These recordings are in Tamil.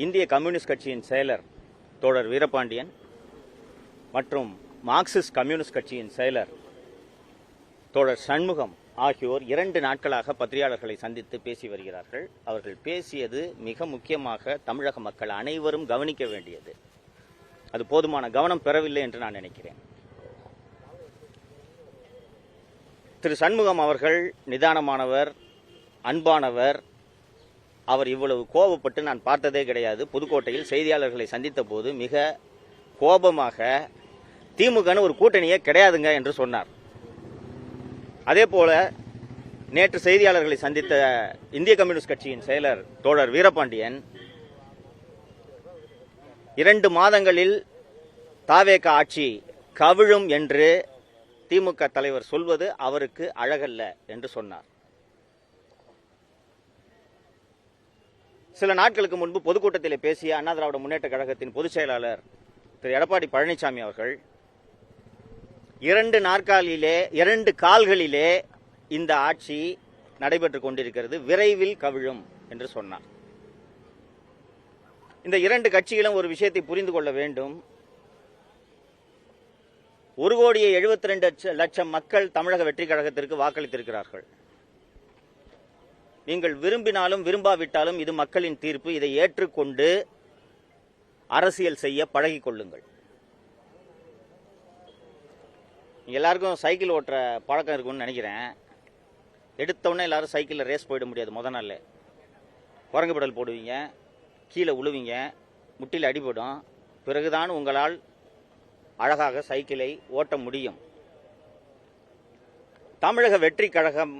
இந்திய கம்யூனிஸ்ட் கட்சியின் செயலர் தோழர் வீரபாண்டியன் மற்றும் மார்க்சிஸ்ட் கம்யூனிஸ்ட் கட்சியின் செயலர் தோழர் சண்முகம் ஆகியோர் 2 நாட்களாக பத்திரிகையாளர்களை சந்தித்து பேசி வருகிறார்கள். அவர்கள் பேசியது மிக முக்கியமாக தமிழக மக்கள் அனைவரும் கவனிக்க வேண்டியது. அது போதுமான கவனம் பெறவில்லை என்று நான் நினைக்கிறேன். திரு சண்முகம் அவர்கள் நிதானமானவர், அன்பானவர். அவர் இவ்வளவு கோபப்பட்டு நான் பார்த்ததே கிடையாது. புதுக்கோட்டையில் செய்தியாளர்களை சந்தித்த போது மிக கோபமாக திமுகன்னு ஒரு கூட்டணியே கிடையாதுங்க என்று சொன்னார். அதே போல நேற்று செய்தியாளர்களை சந்தித்த இந்திய கம்யூனிஸ்ட் கட்சியின் செயலர் தோழர் வீரபாண்டியன் 2 மாதங்களில் தாவேக ஆட்சி கவிழும் என்று திமுக தலைவர் சொல்வது அவருக்கு அழகல்ல என்று சொன்னார். சில நாட்களுக்கு முன்பு பொதுக்கூட்டத்தில் பேசிய அண்ணா திராவிட முன்னேற்ற கழகத்தின் பொதுச் செயலாளர் திரு எடப்பாடி பழனிசாமி அவர்கள் 2 கால்களிலே இந்த ஆட்சி நடைபெற்றுக் கொண்டிருக்கிறது, விரைவில் கவிழும் என்று சொன்னார். இந்த 2 கட்சிகளும் ஒரு விஷயத்தை புரிந்து கொள்ள வேண்டும். 1,72,00,000 மக்கள் தமிழக வெற்றி கழகத்திற்கு வாக்களித்திருக்கிறார்கள். நீங்கள் விரும்பினாலும் விரும்பாவிட்டாலும் இது மக்களின் தீர்ப்பு. இதை ஏற்றுக்கொண்டு அரசியல் செய்ய பழகிக் கொள்ளுங்கள். எல்லாருக்கும் சைக்கிள் ஓட்டுற பழக்கம் இருக்கும்னு நினைக்கிறேன். எடுத்தவுடனே எல்லாரும் சைக்கிளில் ரேஸ் போயிட முடியாது. முத நாள் குரங்கு பெடல் போடுவீங்க, கீழே உழுவீங்க, முட்டியில் அடிபடும். பிறகுதான் உங்களால் அழகாக சைக்கிளை ஓட்ட முடியும். தமிழக வெற்றி கழகம்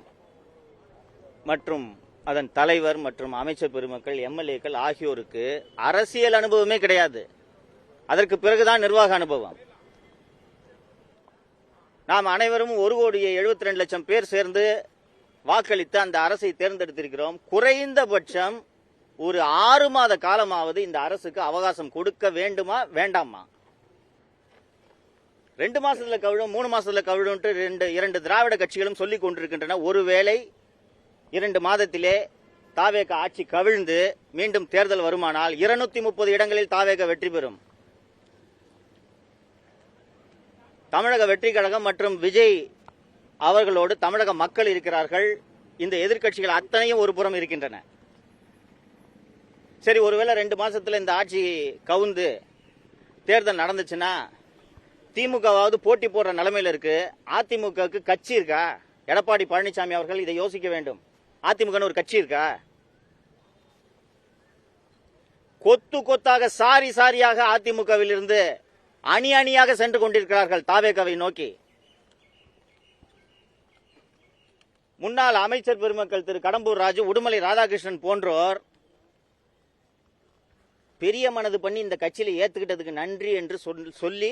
மற்றும் அதன் தலைவர் மற்றும் அமைச்சர் பெருமக்கள், எம்எல்ஏக்கள் ஆகியோருக்கு அரசியல் அனுபவமே கிடையாது. அதற்கு பிறகுதான் நிர்வாக அனுபவம். நாம் அனைவரும் 1,72,00,000 பேர் சேர்ந்து வாக்களித்து அந்த அரசை தேர்ந்தெடுத்திருக்கிறோம். குறைந்தபட்சம் ஒரு 6 மாத காலமாவது இந்த அரசுக்கு அவகாசம் கொடுக்க வேண்டுமா வேண்டாமா? 2 மாசத்துல கவிழும், 3 மாசத்துல கவிழும் 2 திராவிட கட்சிகளும் சொல்லிக் கொண்டிருக்கின்றன. ஒருவேளை 2 மாதத்திலே தாவேக ஆட்சி கவிழ்ந்து மீண்டும் தேர்தல் வருமானால் 230 இடங்களில் தாவேக வெற்றி பெறும். தமிழக வெற்றி கழகம் மற்றும் விஜய் அவர்களோடு தமிழக மக்கள் இருக்கிறார்கள். இந்த எதிர்க்கட்சிகள் அத்தனையும் ஒரு புறம் இருக்கின்றன. சரி, ஒருவேளை 2 மாசத்துல இந்த ஆட்சி கவுந்து தேர்தல் நடந்துச்சுன்னா திமுகவாவது போட்டி போடுற நிலைமையில இருக்கு. அதிமுகவுக்கு கட்சி இருக்கா? எடப்பாடி பழனிசாமி அவர்கள் இதை யோசிக்க வேண்டும். அதிமுக ஒரு கட்சி இருக்கா? கொத்து கொத்தாக சாரி சாரியாக அதிமுகவில் இருந்து அணி அணியாக சென்று கொண்டிருக்கிறார்கள் தாவேகவை நோக்கி. முன்னாள் அமைச்சர் பெருமக்கள் திரு கடம்பூர் ராஜு, உடுமலை ராதாகிருஷ்ணன் போன்றோர் பெரிய மனது பண்ணி இந்த கட்சியில ஏத்துக்கிட்டதுக்கு நன்றி என்று சொல்லி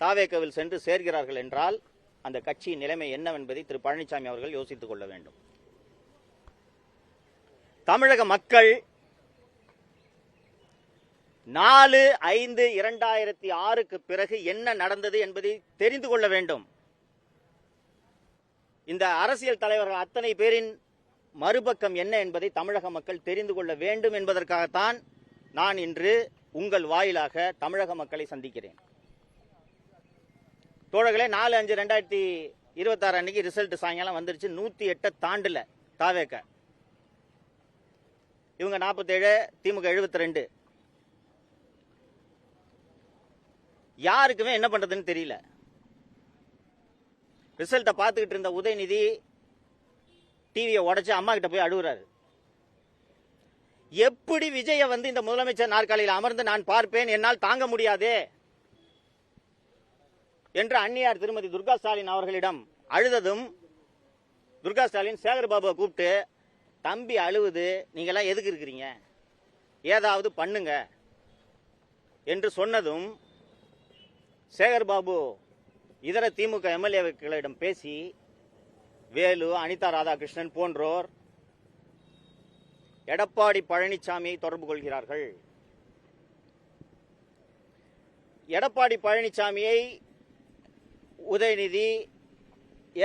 தாவேகவில் சென்று சேர்கிறார்கள் என்றால் அந்த கட்சியின் நிலைமை என்னவென்பதை திரு பழனிசாமி அவர்கள் யோசித்துக் கொள்ள வேண்டும். தமிழக மக்கள் 4/5/2006 பிறகு என்ன நடந்தது என்பதை தெரிந்து கொள்ள வேண்டும். இந்த அரசியல் தலைவர்கள் அத்தனை பேரின் மறுபக்கம் என்ன என்பதை தமிழக மக்கள் தெரிந்து கொள்ள வேண்டும் என்பதற்காகத்தான் நான் இன்று உங்கள் வாயிலாக தமிழக மக்களை சந்திக்கிறேன். தோழர்களே, 4/5/2026 அன்னைக்கு ரிசல்ட் சாயங்காலம் வந்துருச்சு. 108 தாண்டல தாவேக. இவங்க 47, திமுக 72. யாருக்குமே என்ன பண்றதுன்னு தெரியல. ரிசல்ட்டை பார்த்துக்கிட்டு இருந்த உதயநிதி டிவியை உடைச்சு அம்மா கிட்ட போய் அழுகுறாரு. எப்படி விஜய இந்த முதலமைச்சர் நாற்காலியில் அமர்ந்து நான் பார்ப்பேன், என்னால் தாங்க முடியாதே என்று அன்னியார் திருமதி துர்கா ஸ்டாலின் அவர்களிடம் அழுததும் துர்கா ஸ்டாலின் சேகர்பாபுவை கூப்பிட்டு, தம்பி அழுவுது, நீங்கெல்லாம் எதுக்கு இருக்கிறீங்க, ஏதாவது பண்ணுங்க என்று சொன்னதும் சேகர்பாபு இதர திமுக எம்எல்ஏக்களிடம் பேசி வேலு, அனிதா ராதாகிருஷ்ணன் போன்றோர் எடப்பாடி பழனிசாமியை தொடர்பு கொள்கிறார்கள். எடப்பாடி பழனிசாமியை உதயநிதி,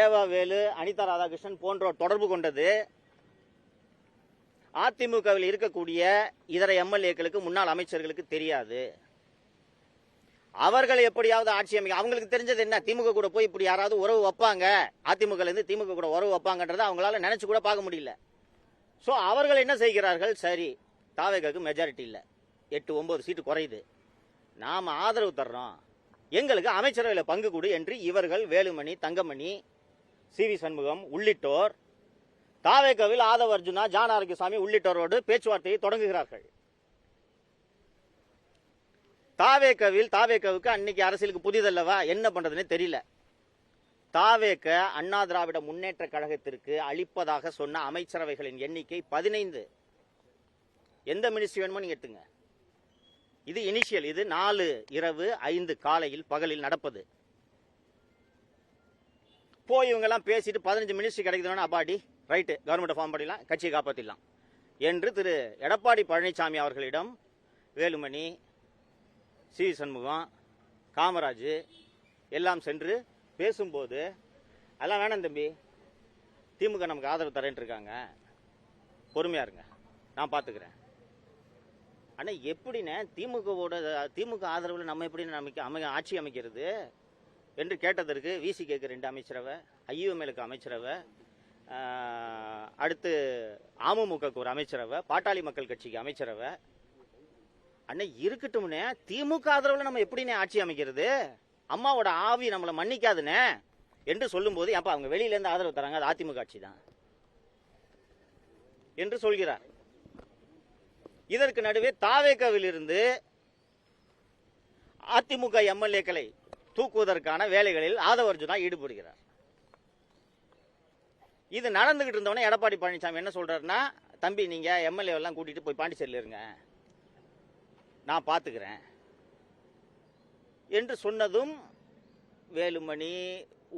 ஏவா வேலு, அனிதா ராதாகிருஷ்ணன் போன்றோர் தொடர்பு கொண்டது அதிமுகவில் இருக்கக்கூடிய இதர எம்எல்ஏக்களுக்கு, முன்னாள் அமைச்சர்களுக்கு தெரியாது. அவர்கள் எப்படியாவது ஆட்சி அமைக்க, அவங்களுக்கு தெரிஞ்சது என்ன, திமுக கூட போய் இப்படி யாராவது உறவு வைப்பாங்க, அதிமுக இருந்து திமுக கூட உறவு வைப்பாங்கன்றதை அவங்களால நினைச்சு கூட பார்க்க முடியல. சோ அவர்கள் என்ன செய்கிறார்கள், சரி தாவேகாக்கு மெஜாரிட்டி இல்ல, 8-9 சீட்டு குறையுது, நாம ஆதரவு தர்றோம், எங்களுக்கு அமைச்சரவையில் பங்கு கொடு என்று இவர்கள் வேலுமணி, தங்கமணி, சி.வி. சண்முகம் உள்ளிட்டோர் தாவேகாவில் ஆதவ அர்ஜுனா, ஜான் ஆரோக்கியசாமி உள்ளிட்டோரோடு பேச்சுவார்த்தையை தொடங்குகிறார்கள். தாவேகாவுக்கு அன்னைக்கு அரசியலுக்கு புதிதல்லவா, என்ன பண்றதுன்னு தெரியல. தாவேக அண்ணா திராவிட முன்னேற்ற கழகத்திற்கு அளிப்பதாக சொன்ன அமைச்சரவைகளின் எண்ணிக்கை 15. எந்த மினிஸ்ட்ரி வேணுமோ நீங்க எடுத்துங்க. இது இனிஷியல், இது 4 இரவு 5 காலையில் பகலில் நடப்பது. போய் இவங்க எல்லாம் பேசிட்டு 15 மினிஸ்ட்ரி கிடைக்குதுன்னா அப்பாடி ரைட்டு, கவர்மெண்ட் ஃபார்ம் பண்ணிடலாம், கட்சியை காப்பாற்றிடலாம் என்று திரு எடப்பாடி பழனிசாமி அவர்களிடம் வேலுமணி, சி.வி. சண்முகம், காமராஜ் எல்லாம் சென்று பேசும்போது, அதெல்லாம் வேணாம் தம்பி, திமுக நமக்கு ஆதரவு தரேன் இருக்காங்க, பொறுமையா இருங்க, நான் பாத்துக்கிறேன். ஆனா எப்படின்னு திமுக ஆதரவுல நம்ம எப்படி ஆட்சி அமைக்கிறது என்று கேட்டதற்கு விசி கேக்கு 2 அமைச்சரவை, ஐயுஎம்எலுக்கு அமைச்சரவை, அடுத்து அமமுகக்கு ஒரு அமைச்சரவை, பாட்டாளி மக்கள் கட்சிக்கு அமைச்சரவை. அண்ணே இருக்கட்டும்னே, திமுக ஆதரவுல நம்ம எப்படினே ஆட்சி அமைக்கிறது, அம்மாவோட ஆவி நம்மளை மன்னிக்காதுனே என்று சொல்லும் போது, அப்ப அவங்க வெளியில இருந்து ஆதரவு தராங்க, அது அதிமுக ஆட்சி தான் என்று சொல்கிறார். இதற்கு நடுவே தாவேகாவில் இருந்து அதிமுக எம்எல்ஏக்களை தூக்குவதற்கான வேலைகளில் ஆதவ அர்ஜுனா ஈடுபடுகிறார். இது நடந்துகிட்டு இருந்தவனே எடப்பாடி பழனிசாமி என்ன சொல்றாருன்னா, தம்பி நீங்க எம்எல்ஏ எல்லாம் கூட்டிட்டு போய் பாண்டிச்சேரியில் இருங்க, நான் பாத்துக்கிறேன் என்று சொன்னதும் வேலுமணி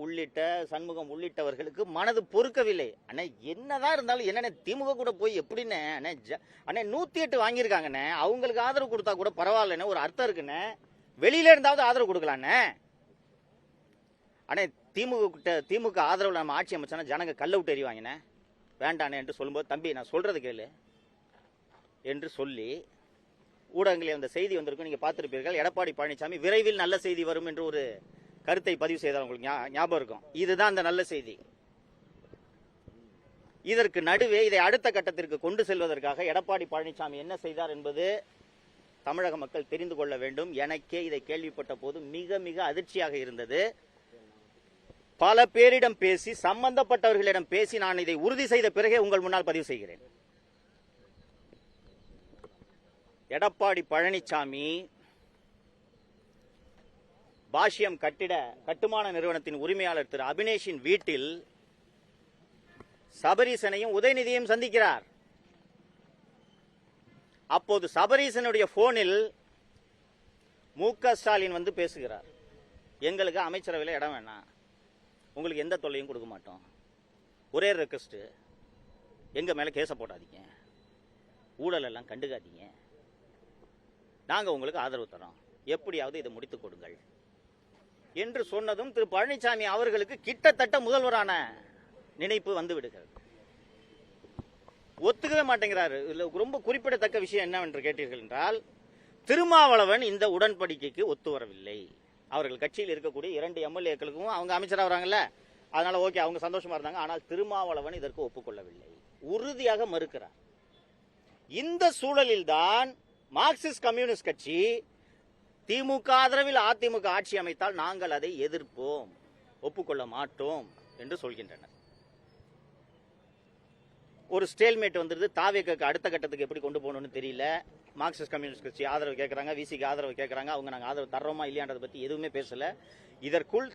உள்ளிட்ட சண்முகம் உள்ளிட்டவர்களுக்கு மனது பொறுக்கவில்லை. அண்ணே என்னதான் இருந்தாலும் என்னென்ன திமுக கூட போய் எப்படின்னு அண்ணே 108 வாங்கியிருக்காங்கண்ணே, அவங்களுக்கு ஆதரவு கொடுத்தா கூட பரவாயில்லன்னு ஒரு அர்த்தம் இருக்குண்ணே, வெளியில இருந்தாவது ஆதரவு கொடுக்கலாண்ணே. அண்ணே திமுக ஆதரவு நம்ம ஆட்சி அமைச்சா ஜனங்க கல்ல விட்டு எறிவாங்கண்ணே, வேண்டானே என்று சொல்லும்போது, தம்பி நான் சொல்றது கேளு என்று சொல்லி ஊடகங்களில் அந்த செய்தி வந்திருக்கும், நீங்க பார்த்திருப்பீர்கள். எடப்பாடி பழனிசாமி விரைவில் நல்ல செய்தி வரும் என்று ஒரு கருத்தை பதிவு செய்தார், உங்களுக்கு ஞாபகம் இருக்கும். இதுதான் அந்த நல்ல செய்தி. இதற்கு நடுவே இதை அடுத்த கட்டத்திற்கு கொண்டு செல்வதற்காக எடப்பாடி பழனிசாமி என்ன செய்தார் என்பது தமிழக மக்கள் தெரிந்து கொள்ள வேண்டும். எனக்கே இதை கேள்விப்பட்ட போது மிக மிக அதிர்ச்சியாக இருந்தது. பல பேரிடம் பேசி, சம்பந்தப்பட்டவர்களிடம் பேசி நான் இதை உறுதி செய்த பிறகே உங்கள் முன்னால் பதிவு செய்கிறேன். எடப்பாடி பழனிசாமி பாஷ்யம் கட்டுமான நிறுவனத்தின் உரிமையாளர் திரு அபினேஷின் வீட்டில் சபரீசனையும் உதயநிதியையும் சந்திக்கிறார். அப்போது சபரீசனுடைய போனில் மு.க. ஸ்டாலின் வந்து பேசுகிறார், எங்களுக்கு அமைச்சரவையில் இடம் வேணாம், உங்களுக்கு எந்த தொல்லையும் கொடுக்க மாட்டோம், ஒரே ரெக்வெஸ்ட், எங்க மேல கேச போடாதீங்க, ஊழல் எல்லாம் கண்டுக்காதீங்க, நாங்க உங்களுக்கு ஆதரவு தரோம், எப்படியாவது இதை முடித்துக் கொடுங்கள் என்று சொன்னதும் திரு பழனிசாமி அவர்களுக்கு கிட்டத்தட்ட முதல்வரான நினைப்பு வந்து விடுகிறது. ஒத்துக்கவே மாட்டேங்கிறாரு. ரொம்ப குறிப்பிடத்தக்க விஷயம் என்னவென்று கேட்டீர்கள் என்றால், திருமாவளவன் இந்த உடன்படிக்கைக்கு ஒத்து வரவில்லை. அவர்கள் கட்சியில் இருக்கக்கூடிய 2 எம்எல்ஏக்களுக்கும் அவங்க அமைச்சராக வராங்கல்ல, அதனால ஓகே, அவங்க சந்தோஷமா இருந்தாங்க. ஆனால் திருமாவளவன் இதற்கு ஒப்புக்கொள்ளவில்லை, உறுதியாக மறுக்கிறார். இந்த சூழலில் தான் மார்க்சிஸ்ட் கம்யூனிஸ்ட் கட்சி திமுக ஆதரவில் அதிமுக ஆட்சி அமைத்தால் நாங்கள் அதை எதிர்ப்போம், ஒப்புக்கொள்ள மாட்டோம் என்று சொல்கின்றனர். ஒரு ஸ்டேல்மேட் வந்துருது. தாவேகாக்கு அடுத்த கட்டத்துக்கு எப்படி கொண்டு போகணும்னு தெரியல. மார்க்சிஸ்ட் கம்யூனிஸ்ட் கட்சி ஆதரவு கேட்கறாங்க, விசிக்கு ஆதரவு கேட்கறாங்க. அவங்க நாங்கள் ஆதரவு தர்றோமா இல்லையான்றதை பத்தி எதுவுமே பேசல. இதற்குள்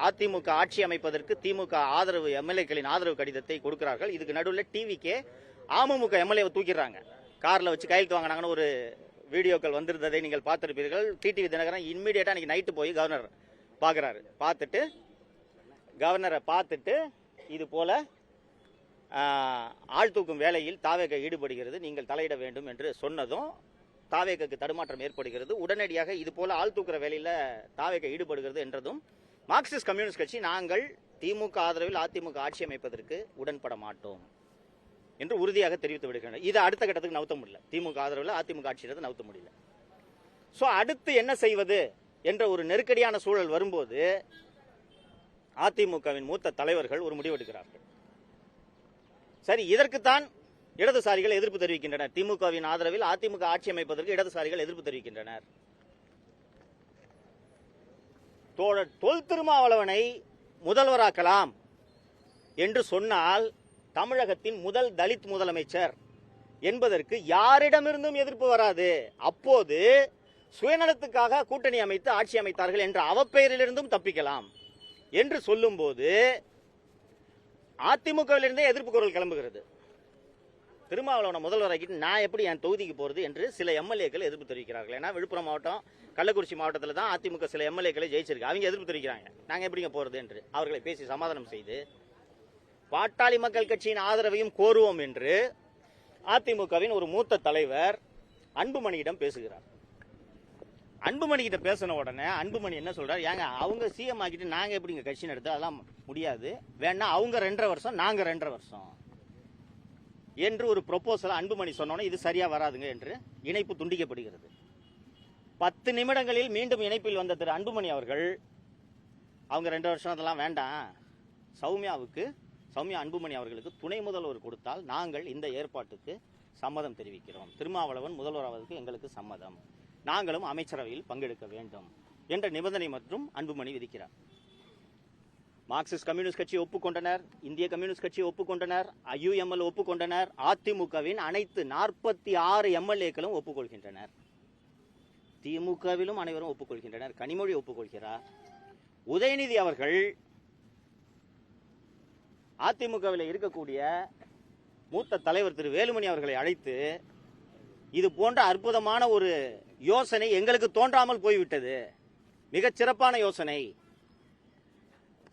அதிமுக ஆட்சி அமைப்பதற்கு திமுக ஆதரவு எம்எல்ஏக்களின் ஆதரவு கடிதத்தை கொடுக்கிறார்கள். இதுக்கு நடுவில் டிவிக்கே அமமுக எம்எல்ஏவை தூக்கிடுறாங்க, கார்ல வச்சு கையெழுத்து வாங்கினாங்கன்னு ஒரு வீடியோக்கள் வந்திருந்ததை நீங்கள் பார்த்திருப்பீர்கள். டிடிவி தினகரன் இம்மிடியேட்டா இன்னைக்கு நைட்டு போய் கவர்னர் பார்க்கிறாரு. கவர்னரை பார்த்துட்டு இது போல ஆள் தூக்கும் வேலையில் தாவேக ஈடுபடுகிறது, நீங்கள் தலையிட வேண்டும் என்று சொன்னதும் தாவேக்கு தடுமாற்றம் ஏற்படுகிறது. உடனடியாக இது போல ஆள் தூக்குற வேலையில் தாவேக ஈடுபடுகிறது என்றதும் மார்க்சிஸ்ட் கம்யூனிஸ்ட் கட்சி நாங்கள் திமுக ஆதரவில் அதிமுக ஆட்சி அமைப்பதற்கு உடன்பட மாட்டோம் என்று உறுதியாக தெரிவித்து விடுகின்றனர். இதை அடுத்த கட்டத்துக்கு நவுத்த முடியல. திமுக ஆதரவில் அதிமுக ஆட்சியிலிருந்து நவுத்த முடியல. சோ அடுத்து என்ன செய்வது என்ற ஒரு நெருக்கடியான சூழல் வரும்போது அதிமுகவின் மூத்த தலைவர்கள் ஒரு முடிவெடுக்கிறார்கள். சரி, இதற்குத்தான் இடதுசாரிகள் எதிர்ப்பு தெரிவிக்கின்றனர். திமுகவின் ஆதரவில் அதிமுக ஆட்சி அமைப்பதற்கு இடதுசாரிகள் எதிர்ப்பு தெரிவிக்கின்றனர். தோழர் தொல் திருமாவளவனை முதல்வராக்கலாம் என்று சொன்னால் தமிழகத்தின் முதல் தலித் முதலமைச்சர் என்பதற்கு யாரிடமிருந்தும் எதிர்ப்பு வராது. அப்போது சுயநலத்துக்காக கூட்டணி அமைத்து ஆட்சி அமைத்தார்கள் என்ற அவப்பெயரிலிருந்தும் தப்பிக்கலாம் என்று சொல்லும் போது அதிமுகவிலிருந்தே எதிர்ப்பு குரல் கிளம்புகிறது. திருமாவளவனை முதல்வராக்கிட்டு நான் எப்படி என் தொகுதிக்கு போறது என்று சில எம்எல்ஏக்கள் எதிர்ப்பு தெரிவிக்கிறார்கள். ஏன்னா விழுப்புரம் மாவட்டம், கள்ளக்குறிச்சி மாவட்டத்தில் தான் அதிமுக சில எம்எல்ஏக்களை ஜெயிச்சிருக்கு. அவங்க எதிர்ப்பு தெரிவிக்கிறாங்க, நாங்க எப்படிங்க போறது என்று. அவர்களை பேசி சமாதானம் செய்து பாட்டாளி மக்கள் கட்சியின் ஆதரவையும் கோருவோம் என்று அதிமுகவின் ஒரு மூத்த தலைவர் அன்புமணியிடம் பேசுகிறார். அன்புமணி கிட்ட பேசின உடனே அன்புமணி என்ன சொல்றாரு, ஏங்க அவங்க சிஎம் ஆக்கிட்டு நாங்க எப்படிங்க கட்சி நடத்த, அதெல்லாம் முடியாது, வேணா அவங்க 2.5 வருஷம் நாங்க 2.5 வருஷம் என்று ஒரு ப்ரொபோசல் அன்புமணி சொன்னோன்னே இது சரியா வராதுங்க என்று இணைப்பு துண்டிக்கப்படுகிறது. 10 நிமிடங்களில் மீண்டும் இணைப்பில் வந்த திரு அன்புமணி அவர்கள் அவங்க 2 வருஷம் அதெல்லாம் வேண்டாம், சௌமியா அன்புமணி அவர்களுக்கு துணை முதல்வர் கொடுத்தால் நாங்கள் இந்த ஏற்பாட்டுக்கு சம்மதம் தெரிவிக்கிறோம், திருமாவளவன் முதல்வராவதற்கு எங்களுக்கு சம்மதம், நாங்களும் அமைச்சரவையில் பங்கெடுக்க வேண்டும் என்ற நிபந்தனை மற்றும் அன்புமணி விதிக்கிறார். மார்க்சிஸ்ட் கம்யூனிஸ்ட் கட்சி ஒப்புக்கொண்டனர், இந்திய கம்யூனிஸ்ட் கட்சி ஒப்புக்கொண்டனர், ஐயுஎம்எல் ஒப்புக்கொண்டனர், அதிமுகவின் அனைத்து 46 எம்எல்ஏக்களும் ஒப்புக்கொள்கின்றனர், திமுகவிலும் அனைவரும் ஒப்புக்கொள்கின்றனர், கனிமொழி ஒப்புக்கொள்கிறார். உதயநிதி அவர்கள் அதிமுகவில் இருக்கக்கூடிய மூத்த தலைவர் திரு வேலுமணி அவர்களை அழைத்து இது போன்ற அற்புதமான ஒரு யோசனை எங்களுக்கு தோன்றாமல் போய்விட்டது, மிகச் சிறப்பான யோசனை,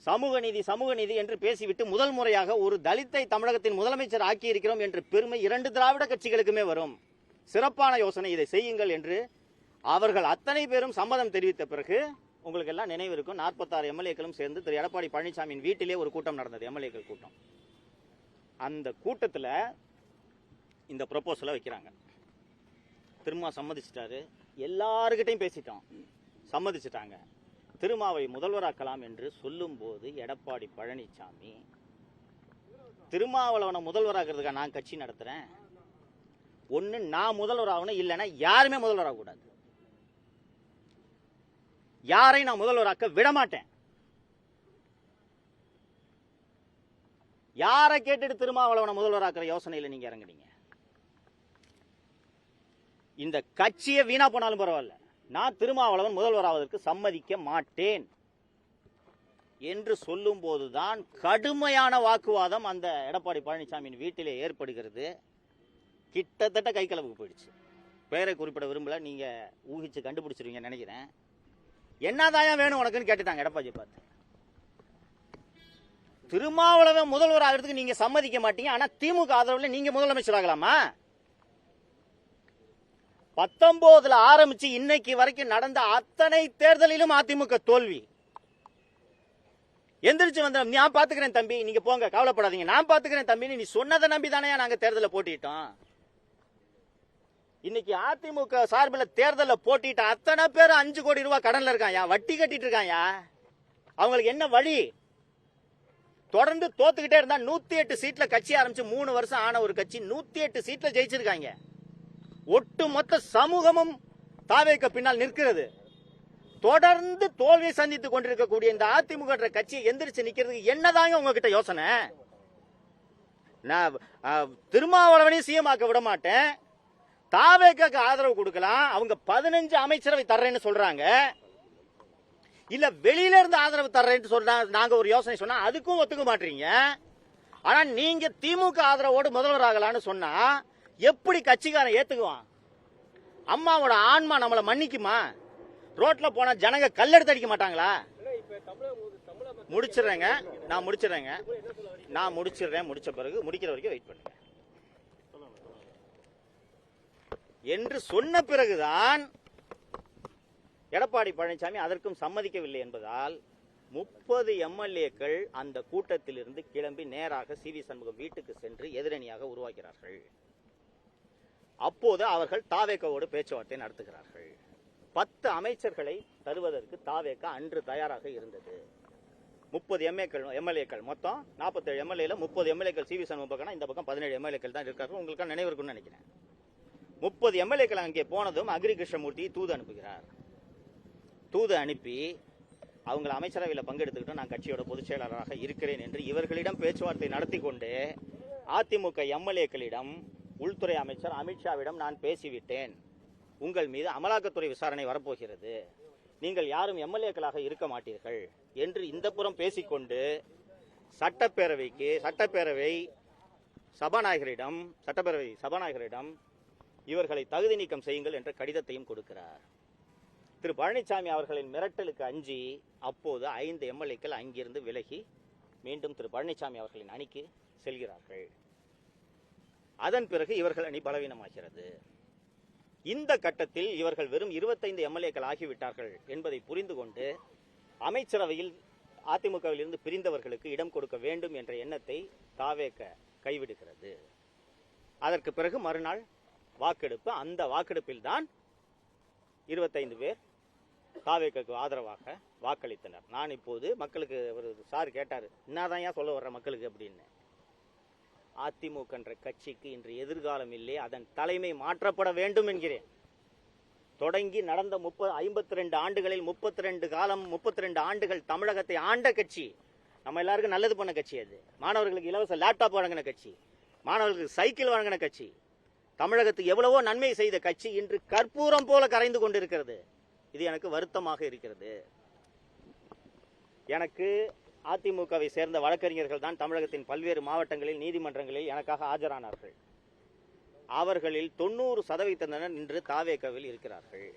சமூக நீதி என்று பேசிவிட்டு முதல் முறையாக ஒரு தலித்தை தமிழகத்தின் முதலமைச்சர் ஆக்கி இருக்கிறோம் என்ற பெருமை 2 திராவிட கட்சிகளுக்குமே வரும், சிறப்பான யோசனை, இதை செய்யுங்கள் என்று அவர்கள் அத்தனை பேரும் சம்மதம் தெரிவித்த பிறகு உங்களுக்கு எல்லாம் நினைவு இருக்கும், 46 எம்எல்ஏக்களும் சேர்ந்து திரு எடப்பாடி பழனிசாமியின் வீட்டிலே ஒரு கூட்டம் நடந்தது, எம்எல்ஏக்கள் கூட்டம். அந்த கூட்டத்தில் இந்த ப்ரொபோசலை வைக்கிறாங்க. திருமா சம்மதிச்சிட்டாரு, எல்லாருக்கிட்டையும் பேசிட்டோம், சம்மதிச்சிட்டாங்க. திருமாவை முதல்வராக்கலாம் என்று சொல்லும் போது எடப்பாடி பழனிசாமி திருமாவளவனை முதல்வராக்கிறதுக்காக நான் கட்சி நடத்துறேன், ஒன்னு நான் முதல்வராகணும், இல்லைன்னா யாருமே முதல்வராக கூடாது, யாரை நான் முதல்வராக்க விடமாட்டேன், யாரை கேட்டுட்டு திருமாவளவனை முதல்வராக்கிற யோசனையில் நீங்க இறங்குனீங்க, இந்த கட்சியை வீணா போனாலும் பரவாயில்ல, நான் திருமாவளவன் முதல்வராவதற்கு சம்மதிக்க மாட்டேன் என்று சொல்லும் போதுதான் கடுமையான வாக்குவாதம் அந்த எடப்பாடி பழனிசாமியின் வீட்டிலே ஏற்படுகிறது. கிட்டத்தட்ட கை கலப்புக்கு போயிடுச்சு. பெயரை குறிப்பிட விரும்பல, நீங்க ஊகிச்சு கண்டுபிடிச்சிருவீங்க நினைக்கிறேன். என்னதான் வேணும் உனக்குன்னு கேட்டுட்டாங்க எடப்பாடி பார்த்து. திருமாவளவன் முதல்வர் ஆகிறதுக்கு நீங்க சம்மதிக்க மாட்டீங்க, ஆனா திமுக ஆதரவுல நீங்க முதலமைச்சர் ஆகலாமா? 19 ஆரம்பிச்சு இன்னைக்கு வரைக்கும் நடந்த அத்தனை தேர்தலிலும் அதிமுக தோல்வி. எந்திரிச்சு வந்த நான் பாத்துக்கிறேன் தம்பி, நீங்க போங்க கவலைப்படாதீங்க, நான் பாத்துக்கிறேன் தம்பி, நீ சொன்னதை நம்பி தானே நாங்க தேர்தலில் போட்டிட்டோம். இன்னைக்கு அதிமுக சார்பில் தேர்தலில் போட்டிட்ட அத்தனை பேர் 5 கோடி ரூபாய் கடன்ல இருக்காயா, வட்டி கட்டிட்டு இருக்காயா. அவங்களுக்கு என்ன வழி? தொடர்ந்து தோத்துக்கிட்டே இருந்தா 108 சீட்ல கட்சி ஆரம்பிச்சு 3 வருஷம் ஆன ஒரு கட்சி 108 சீட்ல ஜெயிச்சிருக்காங்க. ஒட்டுமொத்த சமூகமும் தாவேக்கு பின்னால் நிற்கிறது. தொடர்ந்து தோல்வியை சந்தித்துக் கொண்டிருக்கக்கூடிய இந்த அதிமுக கட்சியை எந்திரிச்சு நிக்கிறதுக்கு என்னதாங்க உங்ககிட்ட யோசனை? நான் திருமாவளவனையும் சிஎம் ஆக்க விட மாட்டேன், தாவேக்கு ஆதரவு கொடுக்கலாம், அவங்க 15 அமைச்சரவை தர்றேன்னு சொல்றாங்க, இல்ல வெளியில இருந்து ஆதரவு தர்றேன்னு சொல்றாங்க. நாங்க ஒரு யோசனை சொன்னா அதுக்கும் ஒத்துக்க மாட்டீங்க. ஆனா நீங்க திமுக ஆதரவோடு முதல்வர் ஆகலான்னு சொன்னா எப்படி கட்சிக்காரன் ஏத்துக்குவான்? அம்மாவோட ஆன்மா நம்மள மன்னிக்குமா? ரோட்ல போனா ஜனங்க கல்லெடுத்து அடிக்க மாட்டாங்களா? முடிச்சிடுறேங்க, நான் முடிச்சிடுறேன், முடிச்ச பிறகு முடிக்கிற வரைக்கும் வெயிட் பண்ணுங்க என்று சொன்ன பிறகுதான் எடப்பாடி பழனிசாமி அதற்கும் சம்மதிக்கவில்லை என்பதால் 30 எம்எல்ஏக்கள் அந்த கூட்டத்திலிருந்து கிளம்பி நேராக சி வி சண்முகம் வீட்டுக்கு சென்று எதிரணியாக உருவாக்கிறார்கள். அப்போது அவர்கள் தாவேக்காவோடு பேச்சுவார்த்தை நடத்துகிறார்கள். 10 அமைச்சர்களை தருவதற்கு தாவேக்கா அன்று தயாராக இருந்தது. 30 எம்எல்ஏக்கள் மொத்தம் 47 எம்எல்ஏல 30 எம்எல்ஏக்கள் சி வி சண்முகம் பக்கம், இந்த பக்கம் 17 எம்எல்ஏக்கள் தான் இருக்கார்கள். உங்களுக்கு நினைவு இருக்குன்னு நினைக்கிறேன். 30 எம்எல்ஏக்கள் அங்கே போனதும் அக்ரி கிருஷ்ணமூர்த்தி தூது அனுப்புகிறார். தூது அனுப்பி அவங்களை அமைச்சரவையில் பங்கெடுத்துக்கிட்டு நான் கட்சியோட பொதுச் செயலாளராக இருக்கிறேன் என்று இவர்களிடம் பேச்சுவார்த்தை நடத்தி கொண்டு அதிமுக எம்எல்ஏக்களிடம் உள்துறை அமைச்சர் அமித்ஷாவிடம் நான் பேசிவிட்டேன், உங்கள் மீது அமலாக்கத்துறை விசாரணை வரப்போகிறது, நீங்கள் யாரும் எம்எல்ஏக்களாக இருக்க மாட்டீர்கள் என்று இந்த புறம் பேசிக்கொண்டு சட்டப்பேரவை சபாநாயகரிடம் இவர்களை தகுதி நீக்கம் செய்யுங்கள் என்ற கடிதத்தையும் கொடுக்கிறார். திரு பழனிசாமி அவர்களின் மிரட்டலுக்கு அஞ்சி அப்போது 5 எம்எல்ஏக்கள் அங்கிருந்து விலகி மீண்டும் திரு பழனிசாமி அவர்களின் அணிக்கு செல்கிறார்கள். அதன் பிறகு இவர்கள் அணி பலவீனமாகிறது. இந்த கட்டத்தில் இவர்கள் வெறும் 25 எம்எல்ஏக்கள் ஆகிவிட்டார்கள் என்பதை புரிந்து கொண்டு அமைச்சரவையில் அதிமுகவில் இருந்து பிரிந்தவர்களுக்கு இடம் கொடுக்க வேண்டும் என்ற எண்ணத்தை தாவேக கைவிடுகிறது. அதற்கு பிறகு மறுநாள் வாக்கெடுப்பு. அந்த வாக்கெடுப்பில் தான் 25 பேர் தாவேக்கு ஆதரவாக வாக்களித்தனர். நான் இப்போது மக்களுக்கு ஒரு சார் கேட்டார், என்னதான் ஏன் சொல்ல வர்ற மக்களுக்கு அப்படின்னு. அதிமுக என்ற கட்சிக்கு இன்று எதிர்காலம் இல்லை, அதன் தலைமை மாற்றப்பட வேண்டும் என்கிறேன். தொடங்கி நடந்த 52 ஆண்டுகளில் 32 ஆண்டுகள் தமிழகத்தை ஆண்ட கட்சி, நம்ம எல்லாருக்கும் நல்லது பண்ண கட்சி. அது மாணவர்களுக்கு இலவச லேப்டாப் வழங்கின கட்சி, மாணவர்களுக்கு சைக்கிள் வழங்கின கட்சி, தமிழகத்துக்கு எவ்வளவோ நன்மை செய்த கட்சி இன்று கற்பூரம் போல கரைந்து கொண்டிருக்கிறது. இது எனக்கு வருத்தமாக இருக்கிறது. எனக்கு அதிமுகவை சேர்ந்த வழக்கறிஞர்கள் தான் தமிழகத்தின் பல்வேறு மாவட்டங்களில் நீதிமன்றங்களில் எனக்காக ஆஜரானார்கள். அவர்களில் 90% இன்று தாவேக்காவில் இருக்கிறார்கள்.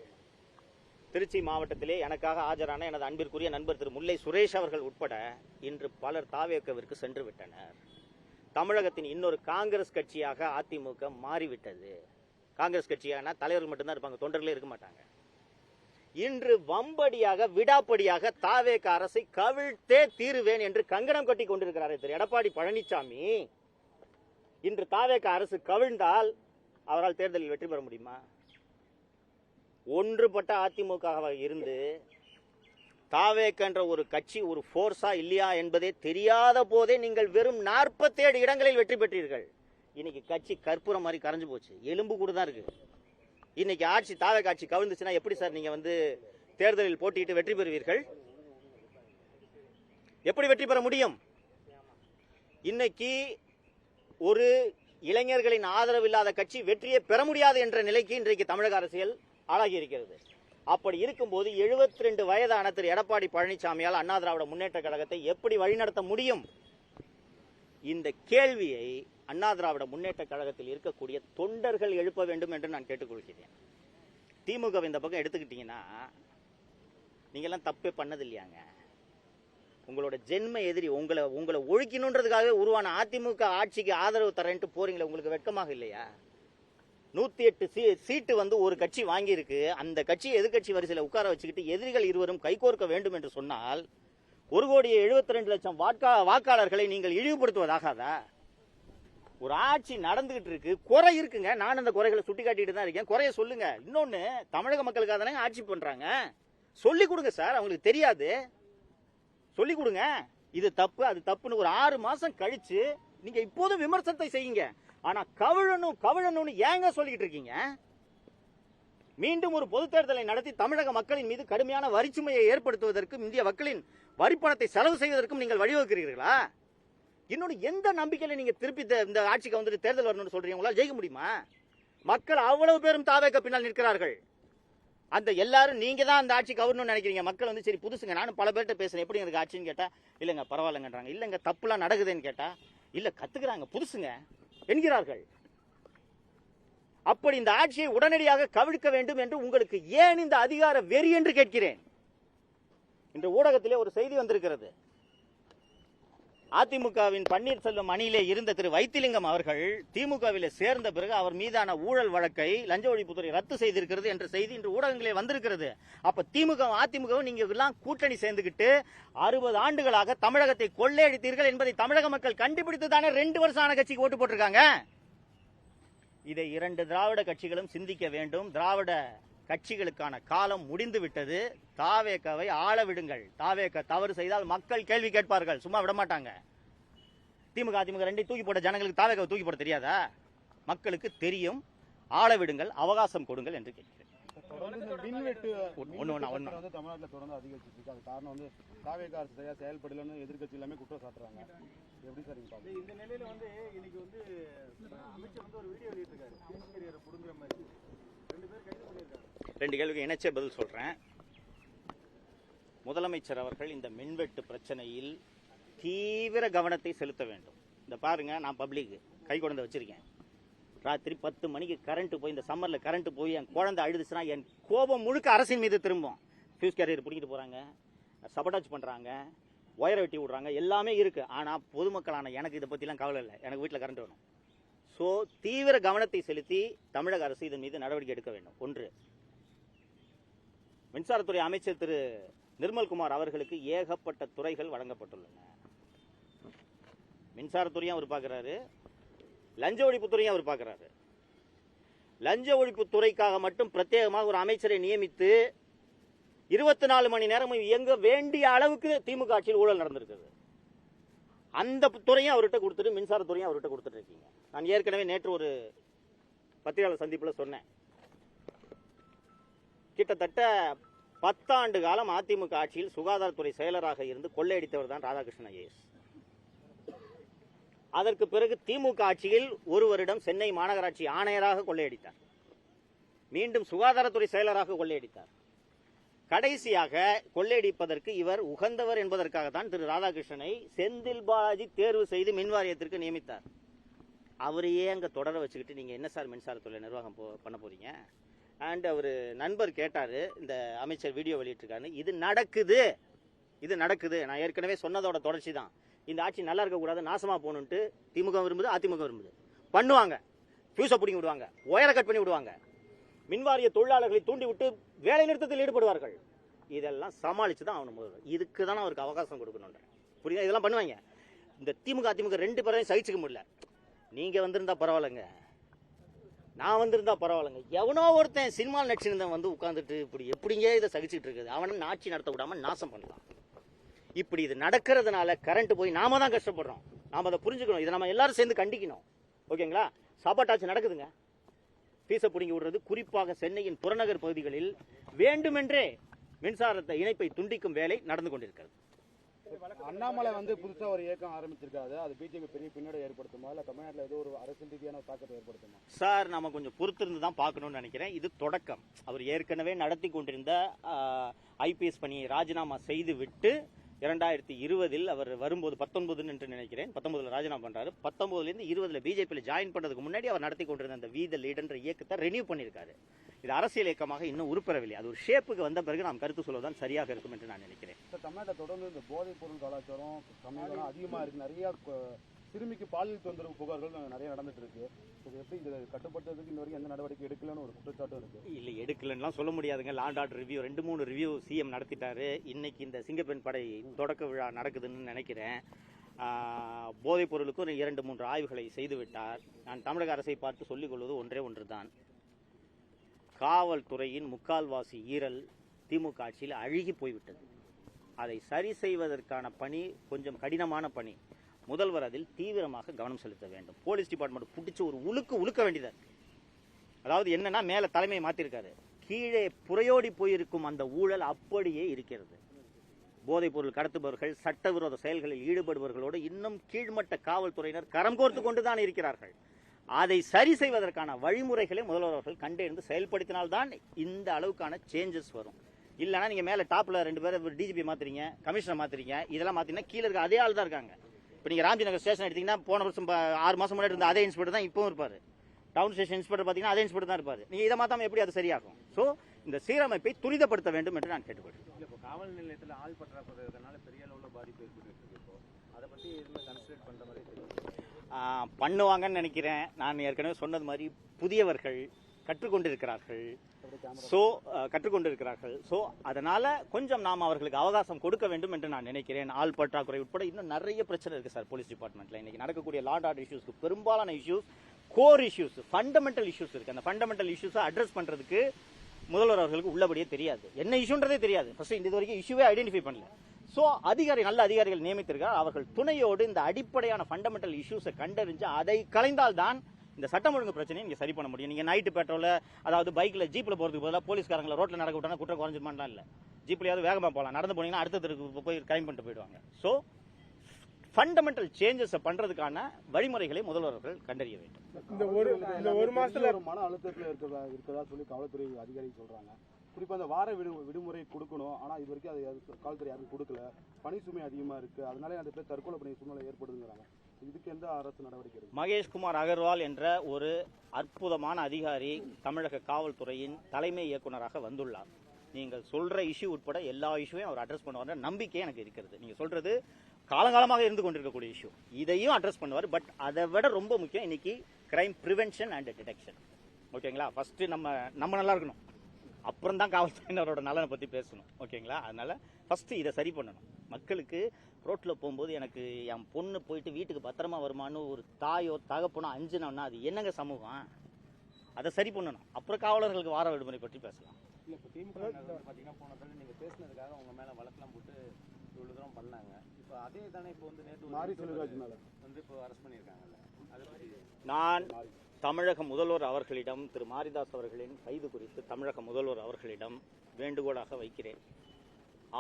திருச்சி மாவட்டத்திலே எனக்காக ஆஜரான எனது அன்பிற்குரிய நண்பர் திரு முல்லை சுரேஷ் அவர்கள் உட்பட இன்று பலர் தாவேக்காவிற்கு சென்று விட்டனர். தமிழகத்தின் இன்னொரு காங்கிரஸ் கட்சியாக அதிமுக மாறிவிட்டது. காங்கிரஸ் கட்சியான தலைவர்கள் மட்டும்தான் இருப்பாங்க, தொண்டர்களே இருக்க மாட்டாங்க. இன்று வம்படியாக விடாப்படியாக தாவேக அரசை கவிழ்த்தே தீருவேன் என்று கங்கணம் கட்டி கொண்டிருக்கிறார் திரு எடப்பாடி பழனிசாமி. இன்று தாவேக அரசு கவிழ்ந்தால் அவரால் தேர்தலில் வெற்றி பெற முடியுமா? ஒன்றுபட்ட அதிமுக இருந்து தாவேக என்ற ஒரு கட்சி ஒரு போர்ஸா இல்லையா என்பதே தெரியாத போதே நீங்கள் வெறும் 47 இடங்களில் வெற்றி பெற்றீர்கள். இன்னைக்கு கட்சி கற்பூரம் மாதிரி கரைஞ்சு போச்சு, எலும்பு கூட தான் இருக்கு. இன்னைக்கு ஆட்சி தாவேக ஆட்சி கவிழ்ந்துச்சுன்னா எப்படி சார் நீங்க தேர்தலில் போட்டியிட்டு வெற்றி பெறுவீர்கள்? எப்படி வெற்றி பெற முடியும்? இன்னைக்கு ஒரு இளைஞர்களின் ஆதரவு இல்லாத கட்சி வெற்றியை பெற முடியாது என்ற நிலைக்கு இன்றைக்கு தமிழக அரசியல் ஆளாகி இருக்கிறது. அப்படி இருக்கும்போது 72 வயதான திரு எடப்பாடி பழனிசாமியால் அண்ணா திராவிட முன்னேற்ற கழகத்தை எப்படி வழிநடத்த முடியும்? இந்த கேள்வியை அண்ணா திராவிட முன்னேற்ற கழகத்தில் இருக்கக்கூடிய தொண்டர்கள் எழுப்ப வேண்டும் என்று நான் கேட்டுக்கொள்கிறேன். திமுக இந்த பக்கம் எடுத்துக்கிட்டீங்கன்னா நீங்க எல்லாம் தப்பே பண்ணது இல்லையாங்க. உங்களோட ஜென்ம எதிரி உங்களை ஒழிக்கணுன்றதுக்காகவே உருவான அதிமுக ஆட்சிக்கு ஆதரவு தரேன்ட்டு போறீங்களே, உங்களுக்கு வெட்கமாக இல்லையா? 108 சீட்டு ஒரு கட்சி வாங்கி இருக்கு. அந்த கட்சி எதிர்கட்சி வரிசையில் உட்கார வச்சுக்கிட்டு எதிரிகள் இருவரும் கைகோர்க்க வேண்டும் என்று சொன்னால் 1,72,00,000 வாக்காளர்களை நீங்கள் இழிவுபடுத்துவதாகாதா? ஒரு ஆட்சி நடந்துகிட்டு இருக்கு, குறை இருக்குங்க. நான் அந்த குறைகளை சுட்டி காட்டிட்டு தான் இருக்கேன். குறைய சொல்லுங்க. இன்னொன்னு, தமிழக மக்களுக்காக தானே ஆட்சி பண்றாங்க, சொல்லி கொடுங்க சார். அவங்களுக்கு தெரியாது, சொல்லி கொடுங்க. இது தப்பு அது தப்புன்னு ஒரு 6 மாசம் கழிச்சு நீங்க இப்போதும் விமர்சனத்தை செய்யுங்க. ஆனா கவிழணும்னு ஏங்க சொல்லிட்டு இருக்கீங்க? மீண்டும் ஒரு பொது தேர்தலை நடத்தி தமிழக மக்களின் மீது கடுமையான வரிச்சுமையை ஏற்படுத்துவதற்கும் இந்திய மக்களின் வரிப்பணத்தை செலவு செய்வதற்கும் நீங்கள் வழிவகுக்கிறீர்களா? இன்னொன்று, எந்த நம்பிக்கையில நீங்க திருப்பி இந்த ஆட்சிக்கு தேர்தல் வரணும்னு சொல்றீங்க? உங்களால் ஜெயிக்க முடியுமா? மக்கள் அவ்வளவு பேரும் தாவேக பின்னால் நிற்கிறார்கள். அந்த எல்லாரும் நீங்க தான் அந்த ஆட்சி கவர்னு நினைக்கிறீங்க. மக்கள் சரி புதுசுங்க, நானும் பல பேர்ட்ட பேசுறேன், எப்படி எனக்கு ஆட்சின்னு கேட்டா இல்லங்க பரவாயில்லங்கன்றாங்க. இல்லங்க தப்புலாம் நடக்குதுன்னு கேட்டா இல்ல கத்துக்கிறாங்க புதுசுங்க என்கிறார்கள். அப்படி இந்த ஆட்சியை உடனடியாக கவிழ்க்க வேண்டும் என்று உங்களுக்கு ஏன் இந்த அதிகார வெறி என்று கேட்கிறேன். இன்று ஊடகத்திலே ஒரு செய்தி வந்திருக்கிறது. அதிமுகவின் பன்னீர்செல்வம் அணியிலே இருந்த திரு வைத்திலிங்கம் அவர்கள் திமுகவில் சேர்ந்த பிறகு அவர் மீதான ஊழல் வழக்கை லஞ்ச ஒழிப்புத்துறை ரத்து செய்திருக்கிறது என்ற செய்தி இன்று ஊடகங்களே வந்திருக்கிறது. அப்ப திமுக அதிமுக நீங்க எல்லாம் கூட்டணி சேர்ந்துகிட்டு 60 ஆண்டுகளாக தமிழகத்தை கொள்ளையடித்தீர்கள் என்பதை தமிழக மக்கள் கண்டுபிடித்து தானே 2 வருஷம் ஆன கட்சிக்கு ஓட்டு போட்டிருக்காங்க. இதை 2 திராவிட கட்சிகளும் சிந்திக்க வேண்டும். திராவிட கட்சிகளுக்கான காலம் முடிந்து விட்டது. தாவேகாவை ஆள விடுங்கள். தாவேகா தவறு செய்தால் மக்கள் கேள்வி கேட்பார்கள், சும்மா விட மாட்டாங்க. திமுக அதிமுக ரெண்டையும் தூக்கி போட்ட ஜனங்களுக்கு தாவேகாவை தூக்கி போட தெரியாதா? மக்களுக்கு தெரியும். ஆள விடுங்கள், அவகாசம் கொடுங்கள் என்று கேட்கிறேன். தமிழ்நாட்டில் தொடர்ந்து அதிகரிச்சிட்டு இருக்கு. அது காரணம் வந்து தாவேகா அரசு சரியா செயல்படலன்னு எதிர்கட்சி எல்லாமே குற்றம் சாட்டுறாங்க. எப்படி சார் இந்த நிலையில வந்து இன்னைக்கு வந்து அமைச்சர் வந்து ஒரு வீடியோ வெளியிட்டிருக்காரு, புடுங்குற மாதிரி 2 பேர் கைது பண்ணியிருக்காங்க. 2 கேள்விக்கு இணைச்ச பதில் சொல்றேன். முதலமைச்சர் அவர்கள் இந்த மின்வெட்டு பிரச்சனையில் தீவிர கவனத்தை செலுத்த வேண்டும். இந்த பாருங்க, நான் பப்ளிக் கை கொண்டு வச்சிருக்கேன். ராத்திரி 10 மணிக்கு கரண்ட் போய், இந்த சம்மர்ல கரண்ட் போய் என் குழந்தை அழுதுச்சுன்னா என் கோபம் முழுக்க அரசின் மீது திரும்பும். ஃபியூஸ் கேரியர் பிடிக்கிட்டு போறாங்க, சபடாச் பண்றாங்க, ஒயரை வெட்டி விடுறாங்க, எல்லாமே இருக்கு. ஆனா பொதுமக்களான எனக்கு இதை பத்திலாம் கவலை இல்லை. எனக்கு வீட்டில் கரண்ட் வேணும். ஸோ தீவிர கவனத்தை செலுத்தி தமிழக அரசு இதன் மீது நடவடிக்கை எடுக்க வேண்டும். 1. மின்சாரத்துறை அமைச்சர் திரு நிர்மல்குமார் அவர்களுக்கு ஏகப்பட்ட துறைகள் வழங்கப்பட்டுள்ளன. மின்சாரத்துறையும் அவர் பார்க்கிறாரு, லஞ்ச ஒழிப்புத்துறையும் அவர் பார்க்கிறாரு. லஞ்ச ஒழிப்புத்துறைக்காக மட்டும் பிரத்யேகமாக ஒரு அமைச்சரை நியமித்து 24 மணி நேரமும் இயங்க வேண்டிய அளவுக்கு திமுக ஆட்சியில் ஊழல் நடந்திருக்கிறது. அந்த துறையும் அவர்கிட்ட கொடுத்துட்டு மின்சாரத்துறையும் அவர்கிட்ட கொடுத்துட்டு இருக்கீங்க. நான் ஏற்கனவே நேற்று ஒரு பத்திரிகையாளர் சந்திப்புல சொன்னேன், கிட்டத்தட்ட 10 ஆண்டு காலம் அதிமுக ஆட்சியில் சுகாதாரத்துறை செயலராக இருந்து கொள்ளையடித்தவர் தான் ராதாகிருஷ்ணன் ஐஏஎஸ். அதற்கு பிறகு திமுக ஆட்சியில் 1 வருடம் சென்னை மாநகராட்சி ஆணையராக கொள்ளையடித்தார். மீண்டும் சுகாதாரத்துறை செயலராக கொள்ளையடித்தார். கடைசியாக கொள்ளையடிப்பதற்கு இவர் உகந்தவர் என்பதற்காகத்தான் திரு ராதாகிருஷ்ணனை செந்தில் பாலாஜி தேர்வு செய்து மின் வாரியத்திற்கு நியமித்தார். அவரையே அங்க தொடர வச்சுக்கிட்டு நீங்க என்ன சார் மின்சாரத்துறை நிர்வாகம் பண்ண போறீங்க? அண்ட் அவர் நண்பர் கேட்டாரு, இந்த அமைச்சர் வீடியோ வெளியிட்டிருக்காரு. இது நடக்குது. நான் ஏற்கனவே சொன்னதோட தொடர்ச்சி தான். இந்த ஆட்சி நல்லா இருக்க கூடாது, நாசமா போகணும்ட்டு திமுக விரும்புது, அதிமுக விரும்புது. பண்ணுவாங்க, ஃபியூஸை பிடிங்கி விடுவாங்க, ஒயரை கட் பண்ணி விடுவாங்க, மின்வாரிய தொழிலாளர்களை தூண்டி விட்டு வேலை நிறுத்தத்தில் ஈடுபடுவார்கள். இதெல்லாம் சமாளிச்சு தான் அவனு முதல்வர். இதுக்கு தான் அவருக்கு அவகாசம் கொடுக்கணும். புரியுதா? இதெல்லாம் பண்ணுவாங்க. இந்த திமுக அதிமுக 2 பேரையும் சகிச்சுக்க முடியல. நீங்க வந்திருந்தா பரவாயில்லைங்க, நான் வந்திருந்தா பரவாயில்லைங்க, எவனோ ஒருத்தன் சினிமா நடிச்சிருந்தவன் வந்து உட்கார்ந்துட்டு இப்படி எப்படிங்க இதை சகிச்சுட்டு இருக்குது, அவனை ஆட்சி நடத்த விடாம நாசம் பண்ணலாம். இப்படி இது நடக்கிறதுனால கரண்ட் போய் நாம தான் கஷ்டப்படுறோம். நாம அதை புரிஞ்சுக்கணும். இதை நம்ம எல்லாரும் சேர்ந்து கண்டிக்கணும். ஓகேங்களா? சபாட்டாச்சு நடக்குதுங்க. பீச பிடிங்கி விடுறது, குறிப்பாக சென்னையின் புறநகர் பகுதிகளில் வேண்டுமென்றே மின்சாரத்தை இணைப்பை துண்டிக்கும் வேலை நடந்து கொண்டிருக்கிறது. அண்ணாமலை வந்து புதுசா ஒரு இயக்கம் ஆரம்பிச்சிருக்காரு. அது பிஜேபி பெரிய பின்னடை ஏற்படுத்துமா, இல்ல தமிழ்நாட்டில் ஏதோ ஒரு அரசியல் ரீதியான தாக்கத்தை ஏற்படுத்துமா? சார், நம்ம கொஞ்சம் பொறுத்திருந்து தான் பார்க்கணும்னு நினைக்கிறேன். இது தொடக்கம். அவர் ஏற்கனவே நடத்தி கொண்டிருந்த ஐபிஎஸ் பணியை ராஜினாமா செய்து விட்டு 2020 அவர் வரும்போது 19 என்று நினைக்கிறேன், 19 ராஜினாமா பண்றாரு. 19 20 பிஜேபியில் ஜாயின் பண்றதுக்கு முன்னாடி அவர் நடத்தி கொண்டிருந்த அந்த வீத லீடன்ற இயக்கத்தை ரெனியூ பண்ணியிருக்காரு. இது அரசியல் இயக்கமாக இன்னும் உருப்பெறவில்லை. அது ஒரு ஷேப்புக்கு வந்த பிறகு நாம் கருத்து சொல்வதுதான் சரியாக இருக்கும் என்று நான் நினைக்கிறேன். தமிழ்நாட்டில் தொடர்ந்து இந்த போதைப் பொருள் கலாச்சாரம் சமயம் அதிகமா இருக்கு. நிறைய சிறுமிக்கு பாலியல் தொந்தரவு புகார்கள் நிறைய நடந்துட்டு இருக்கு. எப்படி இதை கட்டுப்படுத்துறதுக்கு இன்ன வரைக்கும் எந்த நடவடிக்கை எடுக்கலன்னு ஒரு குற்றச்சாட்டும் இருக்கு. இல்லை, எடுக்கலன்னா சொல்ல முடியாதுங்க. Law and order review 2-3 review CM நடத்திட்டாரு. இன்னைக்கு இந்த சிங்கப்பெண் படை தொடக்க விழா நடக்குதுன்னு நினைக்கிறேன். போதைப் பொருளுக்கு ஒரு 2-3 ஆய்வுகளை செய்து விட்டார். நான் தமிழக அரசை பார்த்து சொல்லிக் கொள்வது ஒன்று தான். காவல்துறையின் முக்கால்வாசி ஈரல் திமுக ஆட்சியில் அழுகி போய்விட்டது. அதை சரி செய்வதற்கான பணி கொஞ்சம் கடினமான பணி. முதல்வர் அதில் தீவிரமாக கவனம் செலுத்த வேண்டும். போலீஸ் டிபார்ட்மெண்ட் பிடிச்சி ஒரு உழுக்க வேண்டியது. அதாவது என்னன்னா, மேல தலைமையை மாத்திருக்காரு, கீழே புறையோடி போயிருக்கும் அந்த ஊழல் அப்படியே இருக்கிறது. போதைப் பொருள் கடத்துபவர்கள், சட்டவிரோத செயல்களில் ஈடுபடுபவர்களோடு இன்னும் கீழ்மட்ட காவல்துறையினர் கரம் கோர்த்து கொண்டுதான் இருக்கிறார்கள். அதை சரி செய்வதற்கான வழிமுறைகளை முதல்வர் அவர்கள் கண்டறிந்து செயல்படுத்தினால்தான் இந்த அளவுக்கான சேஞ்சஸ் வரும். இல்லைன்னா நீங்க மேல டாப்ல 2 பேர் டிஜிபி மாத்துறீங்க, கமிஷனர் மாத்துறீங்க, இதெல்லாம் மாத்தீங்கன்னா கீழே இருக்க அதே ஆள் தான் இருக்காங்க. இப்போ நீங்க ராம்ஜி நகர் ஸ்டேஷன் எடுத்தீங்கன்னா போன வருஷம் 6 மாசம் முன்னாடி இருந்த அதே இன்ஸ்பெக்டர் தான் இப்பவும் இருப்பாரு. டவுன் ஸ்டேஷன் இன்ஸ்பெக்டர் பாத்தீங்கன்னா அதே இன்ஸ்பெக்டர் தான் இருப்பாரு. நீங்க இதை மாத்தாம எப்படி அது சரியாகும்? சோ இந்த சீரமைப்பை துரிதப்படுத்த வேண்டும் என்று நான் கேட்டுக்கொள்கிறேன். காவல் நிலையத்தில் ஆள் பற்றாக்குறை பெரிய அளவுல பாதிப்பு ஏற்பட்டு. அதை பற்றி எதுவுமே கன்சிடர் பண்ணுற மாதிரி தெரியும். பண்ணுவாங்கன்னு நினைக்கிறேன். நான் ஏற்கனவே சொன்னது மாதிரி புதியவர்கள் கற்றுக்கொண்டிருக்கிறார்கள். ஸோ அதனால கொஞ்சம் நாம் அவர்களுக்கு அவகாசம் கொடுக்க வேண்டும் என்று நான் நினைக்கிறேன். ஆள் பற்றாக்குறை உட்பட இன்னும் நிறைய பிரச்சனை இருக்கு சார் போலீஸ் டிபார்ட்மெண்ட்ல. இன்னைக்கு நடக்கக்கூடிய லா அண்ட் ஆர்டர் இஷ்யூஸ்க்கு பெரும்பாலான issues core issues, fundamental issues இருக்கு. அந்த ஃபண்டமெண்டல் இஷ்யூஸை அட்ரஸ் பண்றதுக்கு முதல்வர் அவர்களுக்கு உள்ளபடியே தெரியாது, என்ன இஷ்யூன்றதே தெரியாது. ஃபர்ஸ்ட் இது வரைக்கும் இஷ்யூவே ஐடென்டிஃபை பண்ணல. ஸோ நல்ல அதிகாரிகள் நியமித்திருக்கார். அவர்கள் துணையோடு இந்த அடிப்படையான ஃபண்டமெண்டல் இஷ்யூஸை கண்டறிஞ்சு அதை கலைந்தால்தான் இந்த சட்டம் ஒழுங்கு பிரச்சனையை நீங்க சரி பண்ண முடியும். நீங்க நைட்டு பெட்ரோல, அதாவது பைக்ல ஜீப்ல போறதுக்கு பதிலாக போலீஸ்காரங்களை ரோட்ல நடக்க விட்டா குற்றம் குறைஞ்சிருமான்லாம் இல்ல. ஜீப்லயாவது வேகமா போகலாம், நடந்து போனீங்கன்னா அடுத்த தெருக்கு போய் கிரைம் பண்ணிட்டு போயிடுவாங்க. ஸோ ஃபண்டமெண்டல் சேஞ்சஸ் பண்றதுக்கான வழிமுறைகளை முதல்வர்கள் கண்டறிய வேண்டும். இந்த ஒரு மாசத்துல ஒரு மன அழுத்தத்தில் இருக்கதா சொல்லி காவல்துறை அதிகாரி சொல்றாங்க. குறிப்பா அந்த வார விடுமுறை கொடுக்கணும், ஆனா இது வரைக்கும் அது காவல்துறை யாரும் கொடுக்கல. பணி சுமை அதிகமா இருக்கு, அதனால அந்த பேர் தற்கொலை பண்ணி சூழ்நிலை ஏற்படுதுங்கிறாங்க. இதுக்கு எந்த அரசு நடவடிக்கை இருக்கு? மகேஷ்குமார் அகர்வால் என்ற ஒரு அற்புதமான அதிகாரி தமிழக காவல்துறையின் தலைமை இயக்குநராக வந்துள்ளார். நீங்கள் சொல்ற இஷ்யூ உட்பட எல்லா இஷ்யூவையும் அவர் அட்ரஸ் பண்ணுவார் நம்பிக்கை எனக்கு இருக்கிறது. நீங்க சொல்றது காலங்காலமாக இருந்து கொண்டிருக்கக்கூடிய இஷ்யூ, இதையும் அட்ரஸ் பண்ணுவார். பட் அதை விட ரொம்ப முக்கியம் இன்னைக்கு கிரைம் பிரிவென்ஷன் அண்ட் டிடெக்ஷன். ஓகேங்களா? ஃபர்ஸ்ட் நம்ம நல்லா இருக்கணும், அப்புறம் தான் காவல்துறையினரோட நலனை பத்தி பேசணும். ஓகேங்களா? அதனால ஃபர்ஸ்ட் இதை சரி பண்ணணும். மக்களுக்கு ரோட்ல போகும்போது எனக்கு என் பொண்ணு போயிட்டு வீட்டுக்கு பத்திரமா வருமானு ஒரு தாயோ தகப்பனோ அஞ்சுனோம்னா அது என்னங்க சமூகம்? அதை சரி பண்ணணும். அப்புறம் காவலர்களுக்கு வார விடுமுறை பற்றி பேசலாம். இல்ல இப்போ திமுக பாத்தீங்கன்னா போன தடவை நீங்க பேசினதுக்காக உங்க மேல வழக்கெல்லாம் போட்டு இவ்வளவு தூரம் பண்ணாங்க. இப்போ அதே தானே இப்போ வந்து நேற்று மாரி செல்வராஜ் மேல வந்து இப்போ அரெஸ்ட் பண்ணியிருக்காங்கல்ல, அதை பத்தி நான் தமிழக முதல்வர் அவர்களிடம், திரு மாரிதாஸ் அவர்களின் கைது குறித்து தமிழக முதல்வர் அவர்களிடம் வேண்டுகோளாக வைக்கிறேன்,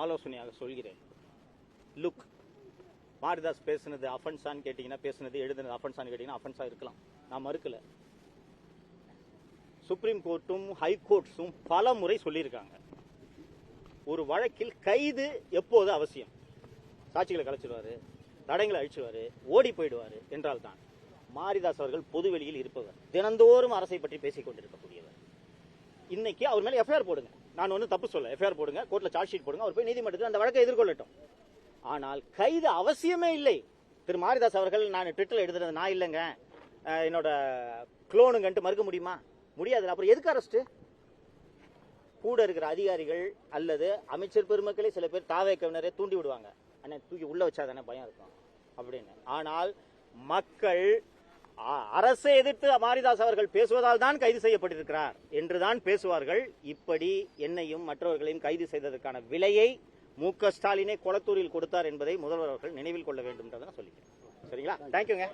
ஆலோசனையாக சொல்கிறேன். லுக், மாரிதாஸ் பேசுனது அஃபென்ஸான்னு கேட்டீங்கன்னா, பேசுனது எழுதுனது அஃபென்ஸான்னு கேட்டீங்கன்னா அஃபென்ஸா இருக்கலாம், நான் மறுக்கல. சுப்ரீம் கோர்ட்டும் ஹை கோர்ட்ஸும் பல முறை சொல்லியிருக்காங்க, ஒரு வழக்கில் கைது எப்போது அவசியம். சாட்சிகளை கலைச்சிடுவாரு, தடங்களை அழிச்சுவாரு, ஓடி போயிடுவாரு என்றால் தான். மாரிதாஸ் அவர்கள் பொதுவெளியில் இருப்பவர், தினந்தோறும் அரசை பற்றி பேசிக் கொண்டிருக்கக்கூடியவர். இன்னைக்கு அவர் மேல எஃப்ஐஆர் போடுங்க, நான் ஒன்னும் தப்பு சொல்ல, எஃப்ஐஆர் போடுங்க, கோர்ட்ல சார்ஜ் ஷீட் போடுங்க, அவர் போய் நீதிமன்றத்தில் அந்த வழக்கை எதிர்கொள்ளட்டும். ஆனால் கைது அவசியமே இல்லை. திரு மாரிதாஸ் அவர்கள் நான் ட்விட்டர்ல எழுதுறது நான் இல்லைங்க, என்னோட குளோனுங்கன்ட்டு மறுக்க முடியுமா? முடியாது. அப்புறம் எதுக்கு அரெஸ்ட்? கூட இருக்கிற அதிகாரிகள் அல்லது அமைச்சர் பெருமக்களே சில பேர் தாவேக்கவினரே தூண்டி விடுவாங்க, அண்ணன் தூக்கி உள்ள வச்சாதானே பயம் இருக்கும் அப்படின்னு. ஆனால் மக்கள் அரசை எதிர்த்து மாரிதாஸ் அவர்கள் பேசுவதால் தான் கைது செய்யப்பட்டிருக்கிறார் என்றுதான் பேசுவார்கள். இப்படி என்னையும் மற்றவர்களையும் கைது செய்ததற்கான விலையை மு.க. ஸ்டாலினே கொளத்தூரில் கொடுத்தார் என்பதை முதல்வர் அவர்கள் நினைவில் கொள்ள வேண்டும் என்றதை நான் சொல்லிக்கிறேன். சரிங்களா? தேங்க்யூங்க.